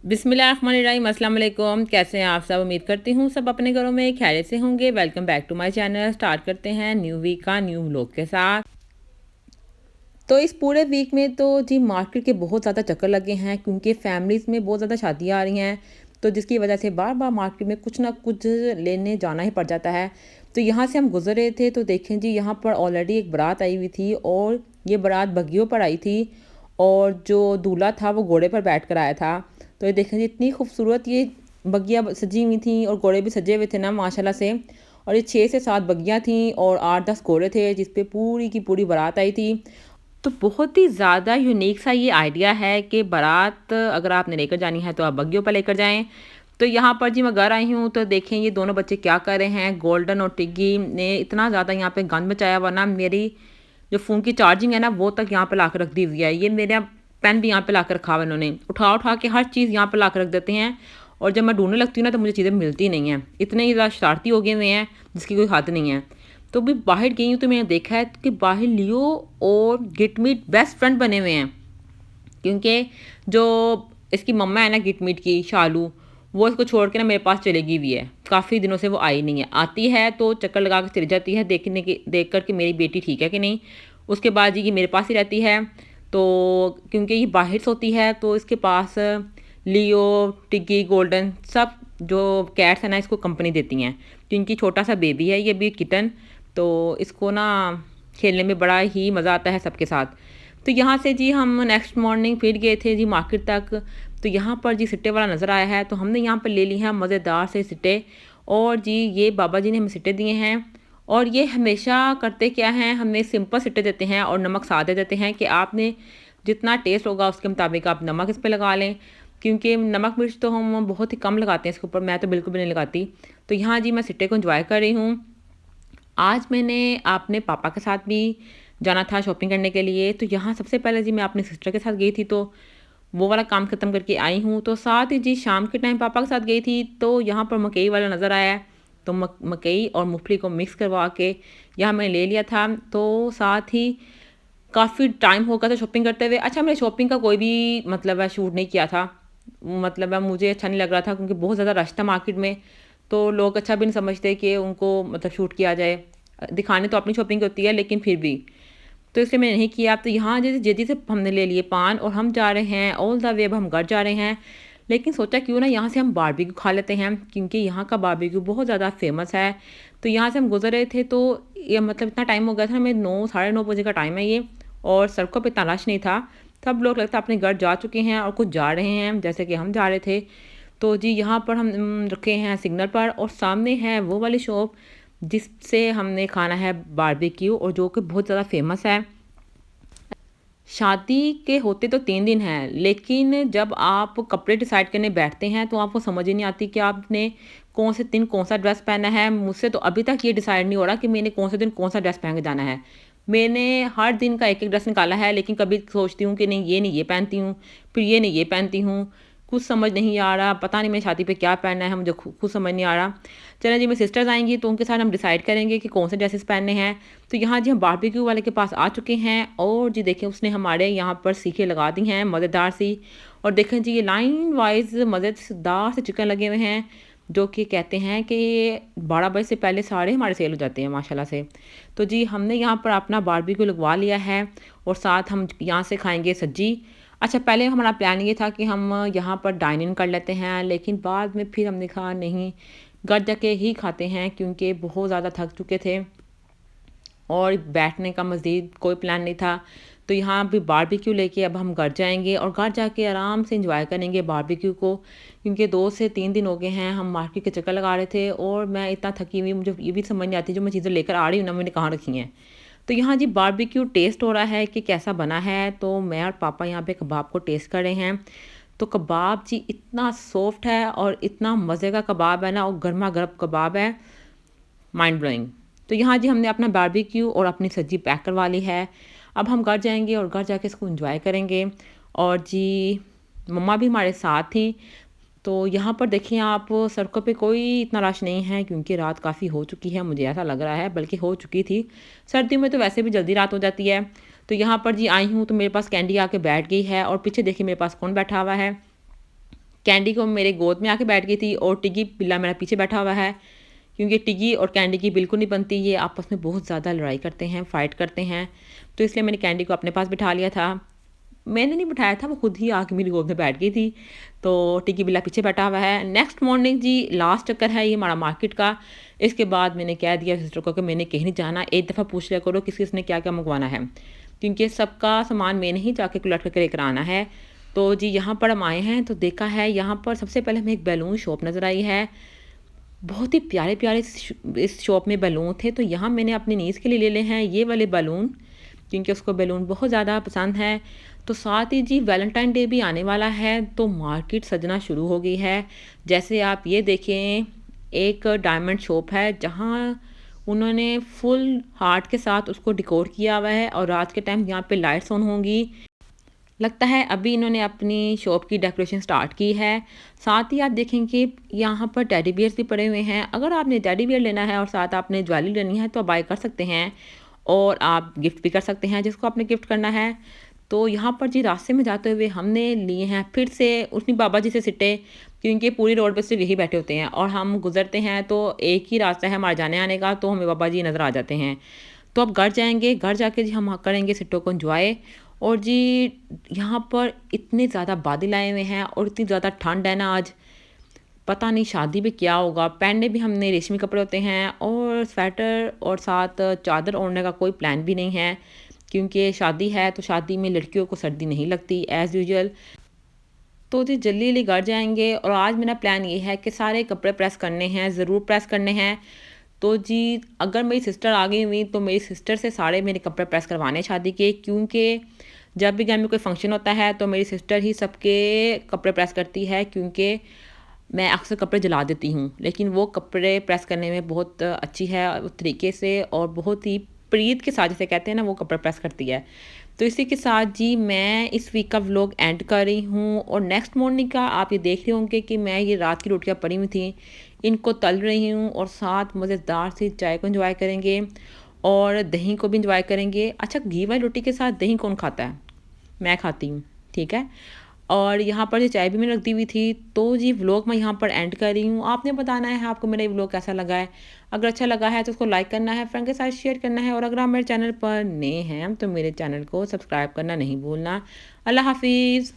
बिस्मिल्लाहिर्रहमानिर्रहीम, अस्सलाम वालेकुम। कैसे हैं आप सब? उम्मीद करती हूँ सब अपने घरों में खैरियत से होंगे। Welcome back to my channel. Start करते हैं न्यू वीक का न्यू व्लॉग के साथ। तो इस पूरे वीक में तो जी मार्केट के बहुत ज़्यादा चक्कर लगे हैं, क्योंकि फैमिलीज़ में बहुत ज़्यादा शादियाँ आ रही हैं। तो जिसकी वजह से बार बार मार्केट में कुछ ना कुछ लेने जाना ही पड़ जाता है। तो यहाँ से हम गुजर रहे थे तो देखें जी, यहाँ पर ऑलरेडी एक बारात आई हुई थी और ये बारात बग्गियों पर आई थी। और जो दूल्हा था वो घोड़े पर बैठ कर आया था। तो ये देखें जी, इतनी खूबसूरत ये बग्गियाँ सजी हुई थी और घोड़े भी सजे हुए थे ना माशाल्लाह से। और ये 6 से 7 बग्गियाँ थी और 8-10 घोड़े थे, जिस पे पूरी की पूरी बारात आई थी। तो बहुत ही ज़्यादा यूनिक सा ये आइडिया है कि बारात अगर आपने लेकर जानी है तो आप बग्गियों पर लेकर जाएं। तो यहाँ पर जी मैं घर आई हूँ तो देखें ये दोनों बच्चे क्या कर रहे हैं। गोल्डन और टिग्गी ने इतना ज़्यादा यहाँ पे गंद मचाया, वरना मेरी जो फ़ोन की चार्जिंग है ना वो तक यहाँ पे ला कर रख दी हुई है। ये मेरा पेन भी यहाँ पे ला कर रखा हुआ है, इन्होंने उठा उठा के हर चीज़ यहाँ पे ला कर रख देते हैं। और जब मैं ढूंढने लगती हूँ ना तो मुझे चीज़ें मिलती नहीं हैं, इतने ही ज़्यादा शरारती हो गए हुए हैं जिसकी कोई हद नहीं है। तो भी बाहर गई हूँ तो मैंने देखा है कि बाहर लियो और गिटमीट बेस्ट फ्रेंड बने हुए हैं। क्योंकि जो इसकी मम्मा है ना गिटमीट की, शालू, वो इसको छोड़ के ना मेरे पास चली गई हुई है। काफ़ी दिनों से वो आई नहीं है। आती है तो चक्कर लगा के चली जाती है, देख कर कि मेरी बेटी ठीक है कि नहीं। उसके बाद जी ये मेरे पास ही रहती है। तो क्योंकि ये बाहर सोती है तो इसके पास लियो, टिग्गी, गोल्डन सब जो कैट्स हैं ना इसको कंपनी देती हैं। क्योंकि छोटा सा बेबी है ये भी, किटन। तो इसको ना खेलने में बड़ा ही मज़ा आता है सबके साथ। तो यहाँ से जी हम नेक्स्ट मॉर्निंग फिर गए थे जी मार्केट तक। तो यहाँ पर जी सिट्टे वाला नज़र आया है तो हमने यहाँ पर ले ली हैं मज़ेदार से सिट्टे। और जी ये बाबा जी ने हमें सिट्टे दिए हैं। और ये हमेशा करते क्या हैं, हमें सिंपल सिट्टे देते हैं और नमक साथ दे देते हैं कि आपने जितना टेस्ट होगा उसके मुताबिक आप नमक इस पे लगा लें। क्योंकि नमक मिर्च तो हम बहुत ही कम लगाते हैं इसके ऊपर, मैं तो बिल्कुल भी नहीं लगाती। तो यहाँ जी मैं सिट्टे को एंजॉय कर रही हूँ। आज मैंने अपने पापा के साथ भी जाना था शॉपिंग करने के लिए। तो यहाँ सबसे पहले जी मैं अपनी सिस्टर के साथ गई थी, तो वो वाला काम ख़त्म करके आई हूँ। तो साथ ही जी शाम के टाइम पापा के साथ गई थी तो यहाँ पर मकई वाला नज़र आया है। तो मकई और मूंगफली को मिक्स करवा के यहाँ मैंने ले लिया था। तो साथ ही काफ़ी टाइम हो गया था शॉपिंग करते हुए। अच्छा, मैंने शॉपिंग का कोई भी मतलब है शूट नहीं किया था। मतलब है मुझे अच्छा नहीं लग रहा था क्योंकि बहुत ज़्यादा रश था मार्केट में। तो लोग अच्छा भी नहीं समझते कि उनको मतलब शूट किया जाए। दिखाने तो अपनी शॉपिंग होती है लेकिन फिर भी। तो इसलिए मैंने नहीं किया। तो यहाँ जैसे जल्दी से हमने ले लिए पान और हम जा रहे हैं ऑल द वे, अब हम घर जा रहे हैं। लेकिन सोचा क्यों ना यहाँ से हम बारबेक्यू खा लेते हैं, क्योंकि यहाँ का बारबेक्यू बहुत ज़्यादा फेमस है। तो यहाँ से हम गुजर रहे थे तो ये मतलब इतना टाइम हो गया था, हमें 9 साढ़े 9 बजे का टाइम है ये। और सड़कों पे इतना रश नहीं था। सब लोग लगता है अपने घर जा चुके हैं और कुछ जा रहे हैं जैसे कि हम जा रहे थे। तो जी यहाँ पर हम रुके हैं सिग्नल पर और सामने है वो वाली शॉप जिससे हमने खाना है बारबेक्यू, और जो कि बहुत ज़्यादा फेमस है। शादी के होते तो 3 दिन हैं, लेकिन जब आप कपड़े डिसाइड करने बैठते हैं तो आपको समझ ही नहीं आती कि आपने कौन से दिन कौन सा ड्रेस पहना है। मुझसे तो अभी तक ये डिसाइड नहीं हो रहा कि मैंने कौन से दिन कौन सा ड्रेस पहन के जाना है। मैंने हर दिन का एक-एक ड्रेस निकाला है, लेकिन कभी सोचती हूँ कि नहीं ये पहनती हूँ, फिर ये नहीं ये पहनती हूँ। कुछ समझ नहीं आ रहा, पता नहीं मैंने शादी पे क्या पहनना है, मुझे खुद समझ नहीं आ रहा। चलें जी, मेरी सिस्टर्स आएँगी तो उनके साथ हम डिसाइड करेंगे कि कौन से ड्रेसेस पहनने हैं। तो यहाँ जी हम बारबेक्यू वाले के पास आ चुके हैं और जी देखें उसने हमारे यहाँ पर सीखें लगा दी हैं मज़ेदार सी। और देखें जी ये लाइन वाइज मज़ेदार से चिकन लगे हुए हैं, जो कि कहते हैं कि 12 बजे से पहले सारे हमारे सेल हो जाते हैं माशाल्लाह से। तो जी हमने यहाँ पर अपना बारबेक्यू लगवा लिया है और साथ हम यहाँ से खाएंगे सब्जी। अच्छा, पहले हमारा प्लान ये था कि हम यहाँ पर डाइन इन कर लेते हैं, लेकिन बाद में फिर हमने कहा नहीं, घर जाके ही खाते हैं, क्योंकि बहुत ज़्यादा थक चुके थे और बैठने का मज़ीद कोई प्लान नहीं था। तो यहाँ भी बारबेक्यू लेके अब हम घर जाएँगे और घर जाके आराम से एंजॉय करेंगे बारबेक्यू को, क्योंकि 2 से 3 दिन हो गए हैं हम मार्केट के चक्कर लगा रहे थे और मैं इतना थकी हुई, मुझे ये भी समझ नहीं आती जो मैं चीज़ें लेकर आ रही हूँ ना मैंने कहाँ रखी हैं। तो यहाँ जी बारबेक्यू टेस्ट हो रहा है कि कैसा बना है। तो मैं और पापा यहाँ पे कबाब को टेस्ट कर रहे हैं। तो कबाब जी इतना सॉफ्ट है और इतना मज़े का कबाब है ना, और गर्मा गर्म कबाब है, माइंड ब्लोइंग। तो यहाँ जी हमने अपना बारबेक्यू और अपनी सब्ज़ी पैक करवा ली है। अब हम घर जाएँगे और घर जाके इसको एंजॉय करेंगे। और जी मम्मा भी हमारे साथ थी। तो यहाँ पर देखिए आप, सड़कों पे कोई इतना रश नहीं है क्योंकि रात काफ़ी हो चुकी है, मुझे ऐसा लग रहा है, बल्कि हो चुकी थी। सर्दियों में तो वैसे भी जल्दी रात हो जाती है। तो यहाँ पर जी आई हूँ तो मेरे पास कैंडी आके बैठ गई है और पीछे देखिए मेरे पास कौन बैठा हुआ है, कैंडी को मेरे गोद में आके बैठ गई थी और टिग्गी बिल्ला मेरा पीछे बैठा हुआ है, क्योंकि टिग्गी और कैंडी की बिल्कुल नहीं बनती, ये आपस में बहुत ज़्यादा लड़ाई करते हैं, फ़ाइट करते हैं। तो इसलिए मैंने कैंडी को अपने पास बिठा लिया था। मैंने नहीं बिठाया था, वो खुद ही आके मेरी गोद में बैठ गई थी। तो टिग्गी बिल्ला पीछे बैठा हुआ है। नेक्स्ट मॉर्निंग जी लास्ट चक्कर है ये हमारा मार्केट का। इसके बाद मैंने कह दिया सिस्टर को कि मैंने कहीं नहीं जाना, एक दफ़ा पूछ लिया करो किसी किसने क्या क्या मंगवाना है, क्योंकि सबका सामान मैंने ही जाके उलट करके लेकर आना है। तो जी यहाँ पर हम आए हैं तो देखा है यहाँ पर सबसे पहले हमें एक बैलून शॉप नज़र आई है। बहुत ही प्यारे-प्यारे इस शॉप में बैलून थे, तो यहाँ मैंने अपनी नीज़ के लिए ले हैं ये वाले बैलून, क्योंकि उसको बैलून बहुत ज़्यादा पसंद है। तो साथ ही जी वैलेंटाइन डे भी आने वाला है, तो मार्केट सजना शुरू हो गई है। जैसे आप ये देखें, एक डायमंड शॉप है जहाँ उन्होंने फुल हार्ट के साथ उसको डेकोर किया हुआ है और रात के टाइम यहाँ पे लाइट्स ऑन होंगी। लगता है अभी इन्होंने अपनी शॉप की डेकोरेशन स्टार्ट की है। साथ ही आप देखेंगे यहाँ पर टेडी बियर्स भी पड़े हुए हैं। अगर आपने टेडी बियर लेना है और साथ आपने ज्वेलरी लेनी है तो आप बाय कर सकते हैं और आप गिफ्ट भी कर सकते हैं जिसको आपने गिफ्ट करना है। तो यहाँ पर जी रास्ते में जाते हुए हमने लिए हैं फिर से उन्हीं बाबा जी से सिट्टे, क्योंकि पूरी रोड पर सिर्फ यही बैठे होते हैं और हम गुजरते हैं तो एक ही रास्ता है हमारे जाने आने का, तो हमें बाबा जी नज़र आ जाते हैं। तो अब घर जाएंगे, घर जाके जी हम करेंगे सिट्टों को एंजॉय। और जी यहाँ पर इतने ज़्यादा बादल आए हुए हैं और इतनी ज़्यादा ठंड है ना आज, पता नहीं शादी में क्या होगा। पहनने भी हमने रेशमी कपड़े होते हैं और स्वेटर और साथ चादर ओढ़ने का कोई प्लान भी नहीं है, क्योंकि शादी है तो शादी में लड़कियों को सर्दी नहीं लगती एज़ यूजुअल। तो जी जल्दी जल्दी घर जाएंगे और आज मेरा प्लान ये है कि सारे कपड़े प्रेस करने हैं, ज़रूर प्रेस करने हैं। तो जी अगर मेरी सिस्टर आ गई हुई तो मेरी सिस्टर से सारे मेरे कपड़े प्रेस करवाने शादी के, क्योंकि जब भी घर में कोई फंक्शन होता है तो मेरी सिस्टर ही सबके कपड़े प्रेस करती है, क्योंकि मैं अक्सर कपड़े जला देती हूँ, लेकिन वो कपड़े प्रेस करने में बहुत अच्छी है उस तरीके से और बहुत ही प्रीत के साथ जिसे कहते हैं ना वो कपड़े प्रेस करती है। तो इसी के साथ जी मैं इस वीक का व्लॉग एंड कर रही हूँ और नेक्स्ट मॉर्निंग का आप ये देख रहे होंगे कि मैं ये रात की रोटियाँ पड़ी हुई थी, इनको तल रही हूँ और साथ मज़ेदार सी चाय को एंजॉय करेंगे और दही को भी एंजॉय करेंगे। अच्छा, घी वाली रोटी के साथ दही कौन खाता है? मैं खाती हूँ, ठीक है। और यहाँ पर जो चाय भी मैंने रख दी हुई थी। तो जी व्लॉग मैं यहाँ पर एंड कर रही हूँ। आपने बताना है आपको मेरा ये व्लॉग कैसा लगा है। अगर अच्छा लगा है तो उसको लाइक करना है, फ्रेंड के साथ शेयर करना है और अगर आप मेरे चैनल पर नए हैं तो मेरे चैनल को सब्सक्राइब करना नहीं भूलना। अल्लाह हाफिज़।